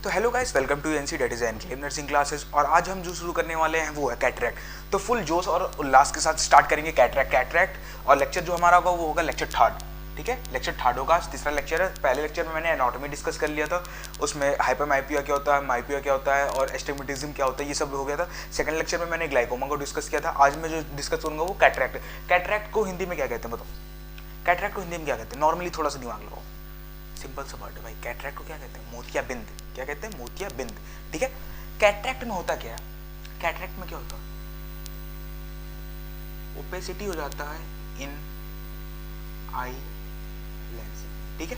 तो hello guys, welcome to NC that is Enclave nursing classes. और आज हम जो शुरू करने वाले हैं वो है कैटरैक्ट। तो फुल जोश और उल्लास के साथ स्टार्ट करेंगे कैटरैक्ट। और लेक्चर जो हमारा होगा वो होगा लेक्चर थर्ड। ठीक है, लेक्चर थर्ड होगा, तीसरा लेक्चर है। पहले लेक्चर में मैंने एनाटॉमी डिस्कस कर लिया था, उसमें हाइपरमाइपिया क्या होता है, माइपिया क्या होता है और एस्टिग्मेटिज्म क्या होता है, ये सब हो गया था। सेकंड लेक्चर में मैंने ग्लाइकोमा को डिस्कस किया था। आज मैं जो डिस्कस करूंगा वो कैटरैक्ट। कैटरैक्ट को हिंदी में क्या कहते हैं बताओ? कैटरैक्ट को हिंदी में क्या कहते हैं? नॉर्मली थोड़ा सा दिमाग लगाओ, सिंपल सा वर्ड है भाई। कैटरैक्ट को क्या कहते हैं? मोतियाबिंद। क्या कहते हैं? मोतियाबिंद। ठीक है, कैटरैक्ट में होता क्या है? कैटरैक्ट में क्या होता है? ओपेसिटी हो जाता है इन आई लेंस। ठीक है,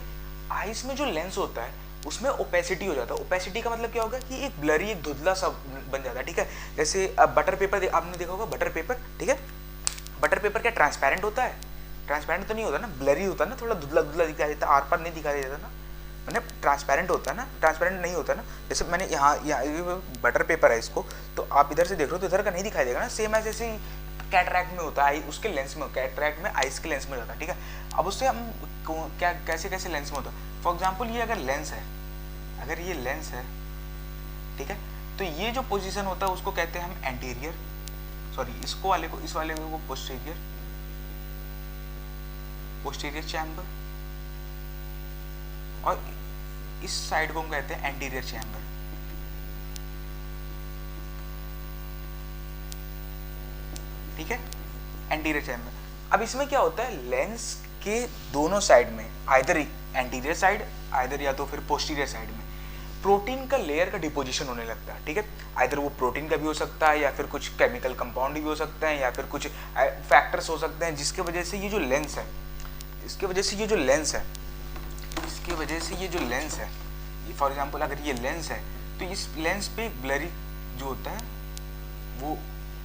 आईज में जो लेंस होता है उसमें ओपेसिटी हो जाता है। ओपेसिटी का मतलब क्या होगा कि एक ब्लरी, एक धुंधला सा बन जाता है। ठीक है, जैसे बटर पेपर आपने देखा होगा, बटर पेपर। ठीक है, बटर पेपर क्या ट्रांसपेरेंट होता है? ट्रांसपेरेंट तो नहीं होता ना, ब्लरी होता है ना, थोड़ा धुंधला धुंधला दिखाई देता है, आर पार नहीं दिखाई देता ना, मतलब ट्रांसपेरेंट होता है ना, ट्रांसपेरेंट नहीं होता ना। जैसे मैंने यहाँ बटर पेपर है, इसको तो आप इधर से देख रहे हो तो इधर का नहीं दिखाई देगा ना। सेम ऐसे ही कैटरैक्ट में होता है, उसके लेंस में, कैटरैक्ट में आइस के लेंस में होता है। ठीक है, अब उससे हम क्या कैसे कैसे लेंस में होता है? फॉर एग्जाम्पल ये अगर लेंस है, अगर ये लेंस है, ठीक है, तो ये जो पोजीशन होता है उसको कहते हैं हम एंटीरियर, सॉरी इसको वाले को, इस वाले को पोस्टीरियर, पोस्टीरियर चैम्बर, और इस साइड को हम कहते हैं एंटीरियर चैम्बर। ठीक है, एंटीरियर चैम्बर। अब इसमें क्या होता है, लेंस के दोनों साइड में, आइदर एंटीरियर साइड, आइदर या तो फिर पोस्टीरियर साइड में प्रोटीन का लेयर का डिपोजिशन होने लगता है। ठीक है, आइदर वो प्रोटीन का भी हो सकता है या फिर कुछ केमिकल कंपाउंड भी हो सकते हैं या फिर कुछ फैक्टर्स हो सकते हैं, जिसके वजह से ये जो लेंस है, इसके वजह से ये जो लेंस है, इसकी वजह से ये जो लेंस है, फॉर एग्जांपल अगर ये लेंस है तो इस लेंस पे एक ब्लरी जो होता है वो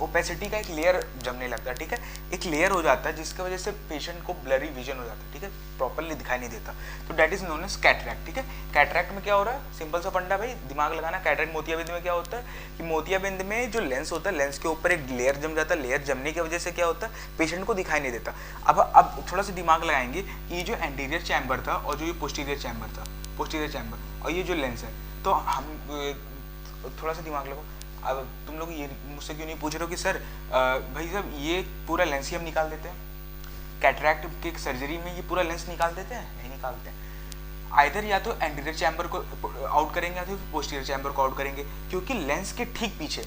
ओपेसिटी का एक लेयर जमने लगता है। ठीक है, एक लेयर हो जाता है जिसकी वजह से पेशेंट को ब्लरी विजन हो जाता है। ठीक है, प्रॉपर्ली दिखाई नहीं देता, तो that is known as cataract. ठीक है, कैटरैक्ट में क्या हो रहा है, सिंपल सा फंडा भाई, दिमाग लगाना। कैटरैक्ट मोतियाबिंद में क्या होता है कि मोतियाबिंद में जो लेंस होता है, लेंस के ऊपर एक लेयर जम जाता है। लेयर जमने की वजह से क्या होता है, पेशेंट को दिखाई नहीं देता। अब थोड़ा सा दिमाग लगाएंगे, ये जो एंटीरियर चैम्बर था और जो ये पोस्टीरियर चैम्बर था, पोस्टीरियर चैम्बर और ये जो लेंस है, तो हम थोड़ा सा दिमाग लगाओ। अब तुम लोग ये मुझसे क्यों नहीं पूछ रहे हो कि सर भाई साहब ये पूरा लेंस ही हम निकाल देते हैं? कैटरैक्ट की सर्जरी में ये पूरा लेंस निकाल देते हैं? नहीं निकालते हैं। आइदर या तो एंटीरियर चैम्बर को आउट करेंगे या तो पोस्टीरियर चैम्बर को आउट करेंगे, क्योंकि लेंस के ठीक पीछे,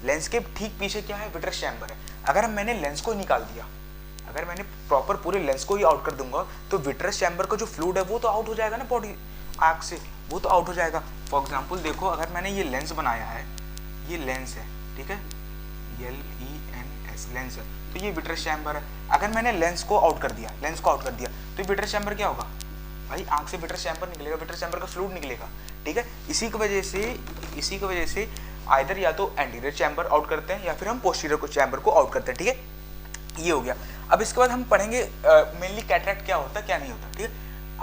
लेंस के ठीक पीछे क्या है, विट्रस चैम्बर है। अगर मैंने लेंस को निकाल दिया, अगर मैंने प्रॉपर पूरे लेंस को ही आउट कर दूंगा तो विट्रस चैम्बर का जो फ्लूइड है वो तो आउट हो जाएगा ना, बॉडी आँख से वो तो आउट हो जाएगा। फॉर एग्जाम्पल देखो, अगर मैंने ये लेंस बनाया है, ये लेंस है, ठीक है, LENS लेंस है, तो ये विट्रस चैम्बर है। अगर मैंने लेंस को आउट कर दिया, लेंस को आउट कर दिया, तो ये विट्रस चैम्बर क्या होगा भाई, आंख से विट्रस चैम्बर निकलेगा, विट्रस चैम्बर का फ्लूइड निकलेगा। ठीक है, इसी की वजह से आइदर या तो एंटीरियर चैम्बर आउट करते हैं या फिर हम पोस्टीरियर को चैम्बर को आउट करते हैं। ठीक है, ये हो गया। अब इसके बाद हम पढ़ेंगे मेनली कैटरैक्ट क्या होता है, क्या नहीं होता। ठीक है,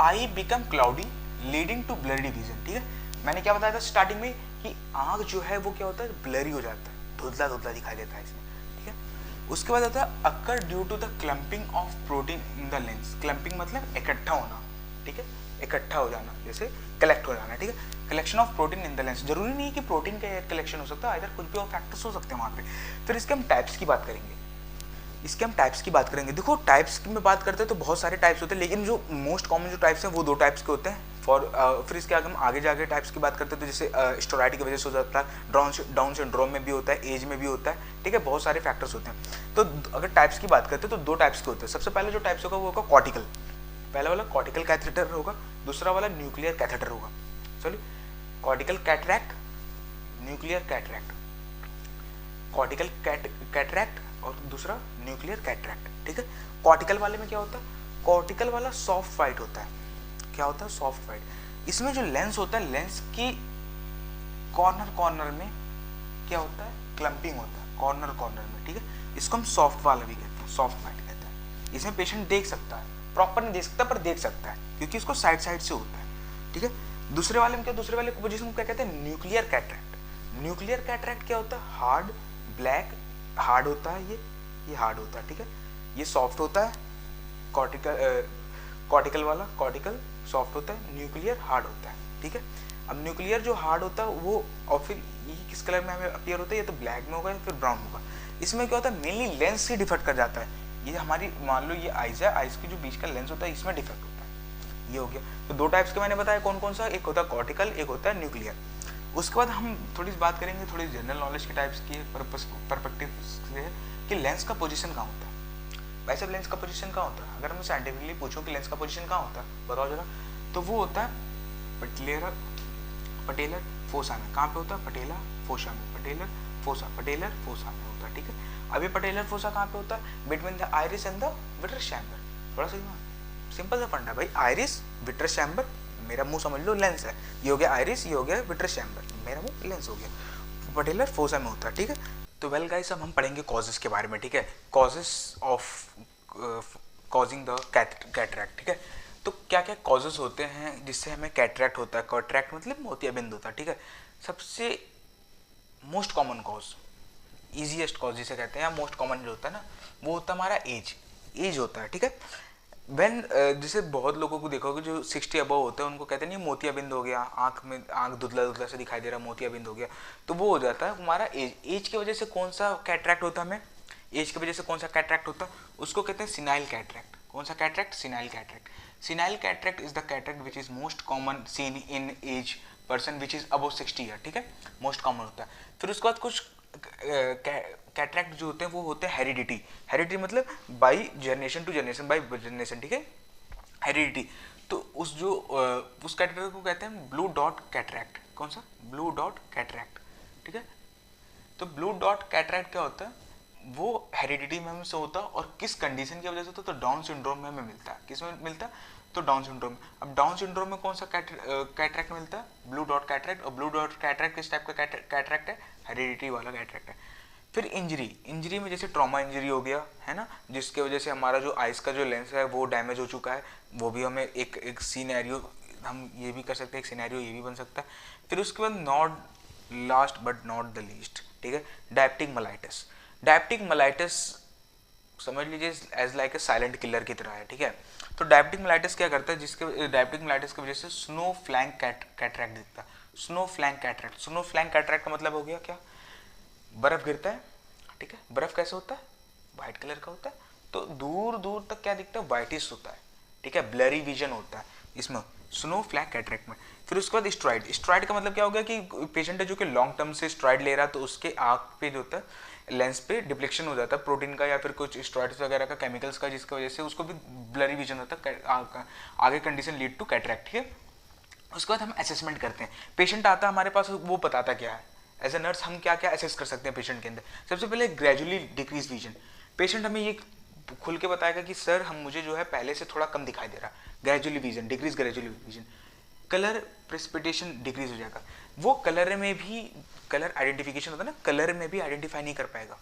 eye become cloudy leading to blurry vision. ठीक है, मैंने क्या बताया था स्टार्टिंग में कि आँख जो है वो क्या होता है, ब्लरी हो जाता है, धुंधला धुंधला दिखाई देता है इसमें। ठीक है, उसके बाद आता है occur due to the clumping of protein in the lens. Clumping मतलब इकट्ठा होना। ठीक है, इकट्ठा हो जाना, जैसे कलेक्ट हो जाना। ठीक है, collection of protein in the lens, जरूरी नहीं है कि प्रोटीन का कलेक्शन हो सकता है, इधर कुछ भी और फैक्टर्स हो सकते हैं वहाँ पे। फिर इसके हम टाइप्स की बात करेंगे, इसके हम टाइप्स की बात करेंगे। देखो टाइप्स की में बात करते हैं तो बहुत सारे टाइप्स होते हैं, लेकिन जो मोस्ट कॉमन जो टाइप्स हैं वो दो टाइप्स के होते हैं। फिर इसके आगे हम आगे जाके टाइप्स की बात करते हैं, तो जैसे स्टोराइड की वजह से हो जाता है, डाउन सिंड्रोम में भी होता है, एज में भी होता है। ठीक है, बहुत सारे फैक्टर्स होते हैं। तो अगर टाइप्स की बात करते हैं तो दो टाइप्स के होते हैं। सबसे पहले जो टाइप्स होगा वो होगा कॉर्टिकल। पहला वाला कॉर्टिकल कैथेटर होगा, दूसरा वाला न्यूक्लियर कैथेटर होगा। चलिए, cortical cataract, nuclear cataract, cortical cataract और दूसरा न्यूक्लियर कैटरैक्ट। ठीक है, कॉर्टिकल वाले में क्या होता है, कॉर्टिकल वाला सॉफ्ट वाइट होता है। क्या होता है, सॉफ्ट वाइट। इसमें जो लेंस होता है, लेंस की कॉर्नर में क्या होता है, क्लम्पिंग होता है कॉर्नर में। ठीक है, इसको हम सॉफ्ट वाला भी कहते हैं, सॉफ्ट वाइट कहते हैं। इसमें पेशेंट देख सकता है, प्रॉपर नहीं देख सकता पर देख सकता है, क्योंकि इसको साइड से होता है। ठीक है, दूसरे वाले में क्या, दूसरे वाले पोजीशन को क्या कहते हैं, न्यूक्लियर कैटरैक्ट। न्यूक्लियर कैटरैक्ट क्या होता है, हार्ड ब्लैक, हार्ड होता है, ये हार्ड होता है। ठीक है, ये सॉफ्ट होता है, कॉर्टिकल वाला, कॉर्टिकल सॉफ्ट होता है, न्यूक्लियर हार्ड होता है। ठीक है, अब न्यूक्लियर जो हार्ड होता है वो, और फिर ये किस कलर में हमें अपीयर होता है, या तो ब्लैक में होगा या फिर ब्राउन होगा। इसमें क्या होता है, मेनली लेंस से डिफेक्ट कर जाता है। ये हमारी मान लो ये आइज है, आइज की जो बीच का लेंस होता है इसमें डिफेक्ट होता है। ये हो गया। तो दो टाइप्स के मैंने बताया कौन कौन सा, एक होता है कॉर्टिकल, एक होता है न्यूक्लियर। उसके बाद हम थोड़ी सी बात करेंगे थोड़ी जनरल नॉलेज के टाइप्स की परस्पेक्टिव से, कि लेंस का पोजीशन कहाँ होता है। वैसे लेंस का पोजीशन कहाँ होता है, अगर मैं साइंटिफिकली पूछूं कि लेंस का पोजीशन कहाँ होता है बताओ जरा, तो वो होता है पटेलर फोसा में। कहाँ पे होता है, पटेलर फोसा में, पटेलर फोसा में होता है। ठीक है, अभी पटेलर फोसा कहाँ पे होता है, between the iris and the vitreous chamber. थोड़ा सा सिंपल सा फंडा भाई, आइरिस विट्रस चैम्बर, मेरा मुंह समझ लो लेंस है, ये हो गया आइरिस, ये हो गया विट्रस चैम्बर, मेरा मुंह लेंस हो गया, पटेलर फोसा में होता है। ठीक है, तो वेल गाइस अब हम पढ़ेंगे कॉजेस के बारे में। ठीक है, causes of causing the cataract. ठीक है, तो क्या क्या कॉजेस होते हैं जिससे हमें कैटरैक्ट होता है। कैटरैक्ट मतलब मोतियाबिंद होता है। ठीक है, सबसे most common cause, easiest cause जिसे कहते हैं, या मोस्ट कॉमन जो होता है ना, वो होता है हमारा एज होता है। ठीक है, व्हेन जैसे बहुत लोगों को देखोगे जो 60 अबव होते हैं उनको कहते नहीं मोतियाबिंद हो गया, आंख दुधला दुधला से दिखाई दे रहा, मोतियाबिंद हो गया, तो वो हो जाता है हमारा एज की वजह से। कौन सा कैटरैक्ट होता है हमें, एज की वजह से कौन सा कैटरैक्ट होता है, उसको कहते हैं सिनाइल कैटरैक्ट। कौन सा cataract, senile cataract. Senile cataract is the cataract which is most common seen in age person which is above 60 year. ठीक है, मोस्ट कॉमन होता है। फिर उसके बाद कुछ कैटरैक्ट जो होते हैं वो होते हैं हेरिडिटी। हेरिडिटी मतलब by generation to generation, by generation. ठीक है, हेरिडिटी। तो उस कैटरैक्ट को कहते हैं ब्लू डॉट कैटरैक्ट। कौन सा, ब्लू डॉट कैटरैक्ट। ठीक है, तो ब्लू डॉट कैटरैक्ट क्या होता है, वो हेरिडिटी में हमें से होता है, और किस कंडीशन की वजह से होता है, तो डाउन सिंड्रोम में हमें मिलता है। किस में मिलता है, तो डाउन सिंड्रोम में। अब डाउन सिंड्रोम में कौन सा कैटरैक्ट मिलता है, ब्लू डॉट कैटरैक्ट। और ब्लू डॉट कैटरैक्ट किस टाइप का कैटरैक्ट है, हेरिडिटी वाला कैटरैक्ट है। फिर इंजरी में जैसे ट्रॉमा इंजरी हो गया है ना, जिसके वजह से हमारा जो आइस का जो लेंस है वो डैमेज हो चुका है, वो भी हमें एक सिनेरियो हम ये भी कर सकते हैं, एक सिनेरियो ये भी बन सकता है। फिर उसके बाद not last but not the least, ठीक है, डायबिटिक मेलाइटिस। डायबिटिक मेलाइटिस समझ लीजिए as like a silent killer की तरह है। ठीक है, तो डायबिटिक मेलाइटिस क्या करता है, जिसके डायबिटिक मेलाइटिस की वजह से स्नो फ्लैंक कैटरैक्ट दिखता है। Snow flank cataract, snow flank cataract का मतलब हो गया क्या, बर्फ गिरता है। ठीक है, बर्फ कैसे होता है, वाइट कलर का होता है, तो दूर दूर तक क्या दिखता है, वाइटिश होता है। ठीक है, ब्लरी विजन होता है इसमें, स्नो फ्लैंक कैटरैक्ट में। फिर उसके बाद स्ट्राइड। स्ट्राइड का मतलब क्या हो गया कि पेशेंट है जो कि लॉन्ग टर्म से स्ट्राइड ले रहा है, तो उसके आँख पे जो होता है लेंस पे डिप्लेक्शन हो जाता है प्रोटीन का या फिर कुछ स्टेरॉइड्स वगैरह का, केमिकल्स का, जिसकी वजह से उसको भी ब्लरी विजन होता है, आगे कंडीशन लीड टू कैटरैक्ट। ठीक है, उसके बाद हम असेसमेंट करते हैं। पेशेंट आता है हमारे पास, वो बताता क्या है, एज ए नर्स हम क्या क्या असेस कर सकते हैं पेशेंट के अंदर। सबसे पहले ग्रेजुअली डिक्रीज विजन। पेशेंट हमें ये खुल के बताएगा कि सर मुझे जो है पहले से थोड़ा कम दिखाई दे रहा, gradually vision, decrease gradually vision. Colour precipitation decrease हो जाएगा, वो कलर में भी, कलर आइडेंटिफिकेशन होता है ना, कलर में भी आइडेंटिफाई नहीं कर पाएगा।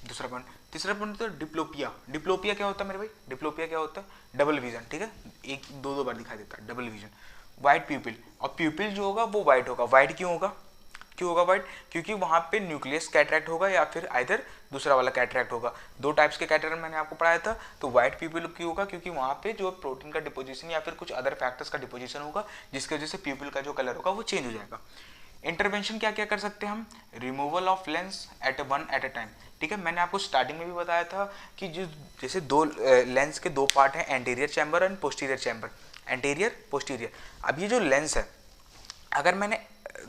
दूसरा पॉइंट। तीसरा पॉइंट तो डिप्लोपिया। डिप्लोपिया क्या होता है मेरे भाई, डिप्लोपिया क्या होता है, डबल विजन। ठीक है, एक दो बार दिखाई देता है, डबल विजन। वाइट प्यूपिल, और प्यूपिल जो होगा वो वाइट होगा। वाइट क्यों होगा, क्यों होगा वाइट, क्योंकि वहाँ पे न्यूक्लियस कैटरैक्ट होगा या फिर आइदर दूसरा वाला कैटरैक्ट होगा। दो टाइप्स के कैटरैक्ट मैंने आपको पढ़ाया था। तो वाइट प्यूपिल क्यों होगा, क्योंकि वहाँ पे जो प्रोटीन का डिपोजिशन या फिर कुछ अदर फैक्टर्स का डिपोजिशन होगा, जिसकी वजह से प्यूपिल का जो कलर होगा वो चेंज हो जाएगा। इंटरवेंशन क्या क्या कर सकते हैं हम, removal of lens at a time. ठीक है, मैंने आपको स्टार्टिंग में भी बताया था कि जो जैसे दो लेंस के दो पार्ट हैं, anterior chamber and posterior chamber, anterior posterior. अब ये जो लेंस है, अगर मैंने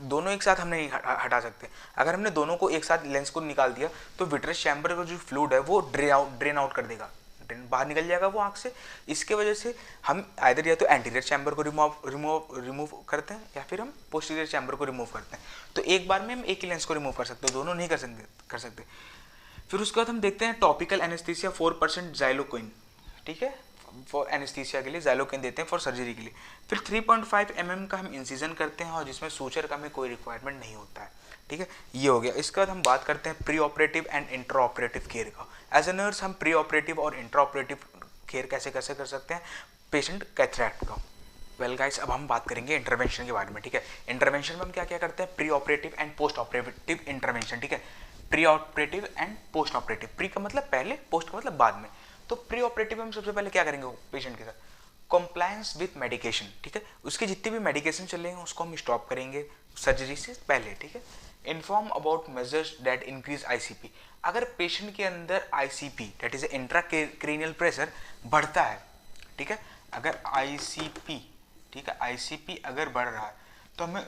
दोनों एक साथ हम नहीं हटा सकते, अगर हमने दोनों को एक साथ लेंस को निकाल दिया तो विट्रस चैम्बर का जो फ्लूइड है वो ड्रेन आउट कर देगा, बाहर निकल जाएगा वो आँख से। इसके वजह से हम आइदर या तो एंटीरियर चैम्बर को रिमूव करते हैं या फिर हम पोस्टीरियर चैम्बर को रिमूव करते हैं। तो एक बार में हम एक ही लेंस को रिमूव कर सकते हैं, दोनों नहीं कर सकते। फिर उसके बाद हम देखते हैं टॉपिकल एनेस्थीसिया 4% ज़ाइलोक्विन। ठीक है, फॉर एनेस्थीसिया के लिए ज़ाइलोक्विन देते हैं, फॉर सर्जरी के लिए। फिर 3.5 mm का हम इंसिजन करते हैं और जिसमें सूचर का हमें कोई रिक्वायरमेंट नहीं होता है। ठीक है, ये हो गया। इसके बाद हम बात करते हैं pre operative and intra operative care का। एज ए नर्स हम प्री ऑपरेटिव और इंट्रा ऑपरेटिव केयर कैसे कर सकते हैं पेशेंट कैटरैक्ट का। वेल गाइस, अब हम बात करेंगे इंटरवेंशन के बारे में। ठीक है, इंटरवेंशन में हम क्या क्या करते हैं, pre operative and post operative intervention. ठीक है, pre operative and post operative. Pre का मतलब पहले, पोस्ट का मतलब बाद में। तो प्री ऑपरेटिव में हम सबसे पहले क्या करेंगे पेशेंट के साथ, कंप्लायंस विथ मेडिकेशन, ठीक है, उसके जितने भी मेडिकेशन चल रहे हैं उसको हम स्टॉप करेंगे सर्जरी से पहले, ठीक है। Inform about measures that increase ICP, अगर पेशेंट के अंदर ICP that is intracranial pressure बढ़ता है, ठीक है, अगर आईसीपी, ठीक है, आईसीपी अगर बढ़ रहा है तो हमें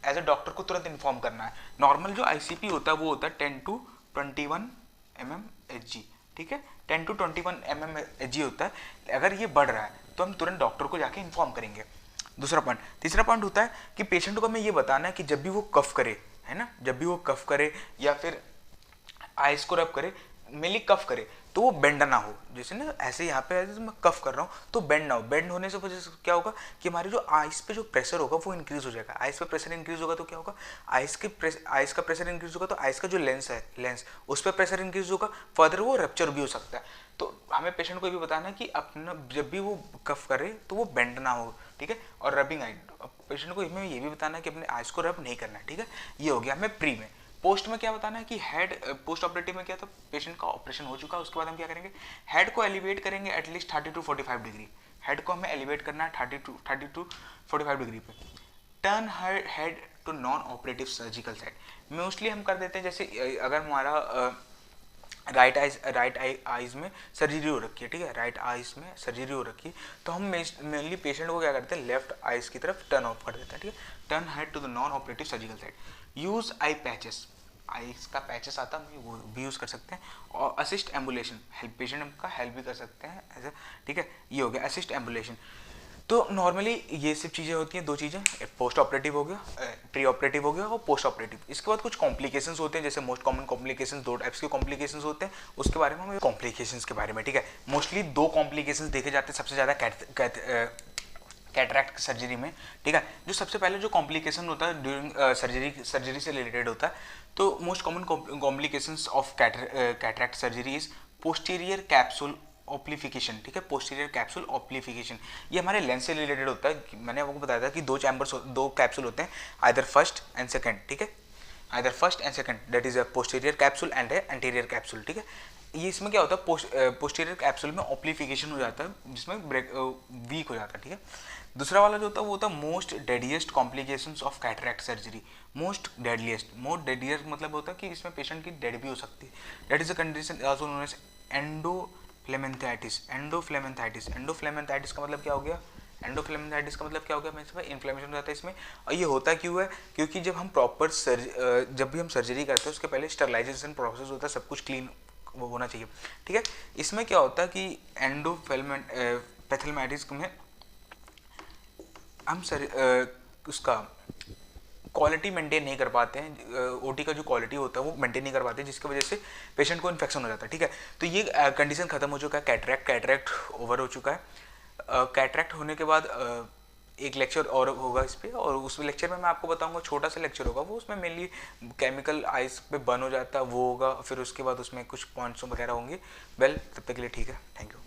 एज ए डॉक्टर को तुरंत इन्फॉर्म करना है। नॉर्मल जो आईसीपी होता है वो होता है 10 to 21 mmHg, ठीक है, 10 to 21 mmHg होता है। अगर ये बढ़ रहा है तो हम तुरंत डॉक्टर को जाके इन्फॉर्म करेंगे। दूसरा पॉइंट, तीसरा पॉइंट होता है कि पेशेंट को हमें ये बताना है कि जब भी वो कफ करे, है ना, जब भी वो कफ करे या फिर आइस को रब करे, मेनली कफ करे तो वो बेंड ना हो, जैसे ना ऐसे यहाँ पे मैं कफ कर रहा हूँ तो बेंड ना हो। बेंड होने से वजह से क्या होगा कि हमारी जो आइस पे जो प्रेशर होगा वो इंक्रीज हो जाएगा। आइस पे प्रेशर इंक्रीज होगा तो क्या होगा, आइस का प्रेशर इंक्रीज होगा तो आइस का जो लेंस है, लेंस उस पर प्रेशर इंक्रीज होगा, फर्दर वो रप्चर भी हो सकता है। तो हमें पेशेंट को ये भी बताना है कि अपना जब भी वो कफ करे तो वो बेंड ना हो, ठीक है। और रबिंग आई, पेशेंट को हमें ये भी बताना है कि अपने आइस को रब नहीं करना है, ठीक है। ये हो गया हमें प्री में। पोस्ट में क्या बताना है कि हेड, पोस्ट ऑपरेटिव में क्या था, पेशेंट का ऑपरेशन हो चुका है, उसके बाद हम क्या करेंगे, हेड को एलिवेट करेंगे एटलीस्ट 30 to 45 डिग्री। हेड को हमें एलिवेट करना है 30 to 45 डिग्री पे। Turn head to non operative surgical side. Mostly हम कर देते हैं जैसे अगर हमारा राइट आइज में सर्जरी हो रखी है, ठीक है, राइट आइज में सर्जरी हो रखी है तो हम मेनली पेशेंट को क्या करते हैं, लेफ्ट आइज की तरफ टर्न ऑफ कर देते हैं, ठीक है। Turn head to the non operative surgical side. Use eye patches, ice का पैचेस आता है वो भी यूज़ कर सकते हैं। और असिस्ट एम्बुलेशन, हेल्प पेशेंट का हेल्प भी कर सकते हैं ऐसे, ठीक है। ये हो गया असिस्ट एम्बुलेशन। तो नॉर्मली ये सब चीज़ें होती हैं, दो चीज़ें, पोस्ट ऑपरेटिव हो गया, प्री ऑपरेटिव हो गया और पोस्ट ऑपरेटिव। इसके बाद कुछ कॉम्प्लिकेशंस होते हैं, जैसे मोस्ट कॉमन कॉम्प्लिकेशंस, दो टाइप्स के कॉम्प्लिकेशंस होते हैं, उसके बारे में हम कॉम्प्लिकेशंस के बारे में, ठीक है। मोस्टली दो कॉम्प्लिकेशंस देखे जाते हैं सबसे ज़्यादा कैटरैक्ट सर्जरी में, ठीक है। जो सबसे पहले जो कॉम्प्लिकेशन होता है ड्यूरिंग सर्जरी से रिलेटेड होता है, तो most common complications of cataract surgery is posterior capsule opacification, ठीक है, पोस्टीरियर कैप्सूल ऑप्लिफिकेशन। ये हमारे लेंस से रिलेटेड होता है। मैंने आपको बताया था कि दो कैप्सूल होते हैं, आइदर फर्स्ट एंड सेकंड, ठीक है, either first and second, that is a posterior capsule and A anterior capsule, ठीक है। ये इसमें क्या होता है, पोस्टीरियर कैप्सूल में ऑप्लिफिकेशन हो जाता है जिसमें वीक हो जाता है, ठीक है। दूसरा वाला जो होता है वो होता है most deadliest complications of cataract surgery. Most deadliest मतलब होता है कि इसमें पेशेंट की डेड भी हो सकती है। That is a condition also known as endophthalmitis. Endophthalmitis का मतलब क्या हो गया, एंडोफ्लेमेंथाइटिस का मतलब क्या हो गया, इसमें इन्फ्लेमेशन हो जाता है इसमें। और ये होता क्यों है, क्योंकि जब हम प्रॉपर जब भी हम सर्जरी करते हैं उसके पहले स्टरलाइजेशन प्रोसेस होता है, सब कुछ क्लीन वो होना चाहिए, ठीक है। इसमें क्या होता है कि पैथेलमाइटिस में हम उसका क्वालिटी मेंटेन नहीं कर पाते हैं, ओटी का जो क्वालिटी होता है वो मेंटेन नहीं कर पाते, जिसकी वजह से पेशेंट को इन्फेक्शन हो जाता है, ठीक है। तो ये कंडीशन खत्म हो चुका है, कैटरैक्ट ओवर हो चुका है। कैटरैक्ट होने के बाद एक लेक्चर और होगा इस पर, और उस लेक्चर में मैं आपको बताऊंगा, छोटा सा लेक्चर होगा वो, उसमें मेनली केमिकल आइस पे बर्न हो जाता है वो होगा, फिर उसके बाद उसमें कुछ पॉइंट्स वगैरह होंगे। वेल तब तक के लिए ठीक है, थैंक यू।